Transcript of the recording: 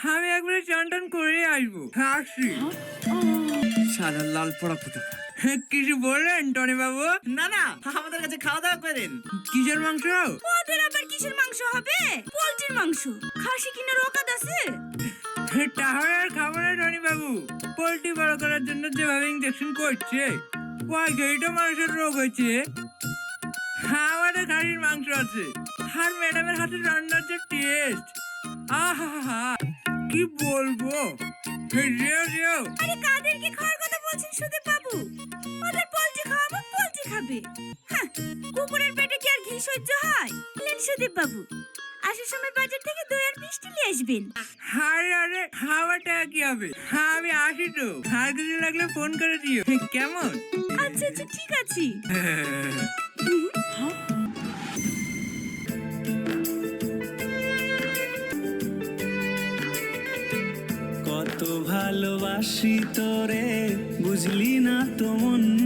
আমি একবারে চান টান করে আসবো, আসছি। সারা লাল পড়া ফুটা। কিছু বললেন টনি বাবু? না না, আমাদের কাছে খাওয়া দাওয়া করেন। কিসের মাংস? ওদের আবার কিসের মাংস হবে? পোল্ট্রির মাংস। খাসি কিনার অকাত আছে? তাহলে আর খাবো না টনি বাবু। পোল্ট্রি বড় করার জন্য যেভাবে ইঞ্জেকশন করছে, ওই তো মানুষের রোগ হয়েছে। আমাদের খাসির মাংস আছে, আর ম্যাডামের হাতে রান্নার যে টেস্ট, আহা কি বলবো। আরে কাদেরকে খাওয়ার কথা বলছেন সুদীপ বাবু? ওদের পোল্ট্রি খাওয়াবো, পোল্ট্রি খাবে। হ্যাঁ, কুকুরের পেটে কি আর ঘি সহ্য হয়? লেন সুদীপ বাবু, আসার সময় বাজার থেকে দই আর মিষ্টি নিয়ে আসবেন। আরে খাওয়াটা কি হবে? আমি আসি তো, আর কিছু লাগলে ফোন করে দিও, কেমন? আচ্ছা আচ্ছা, ঠিক আছে। কত ভালোবাসি তোরে, বুঝলি না তো মন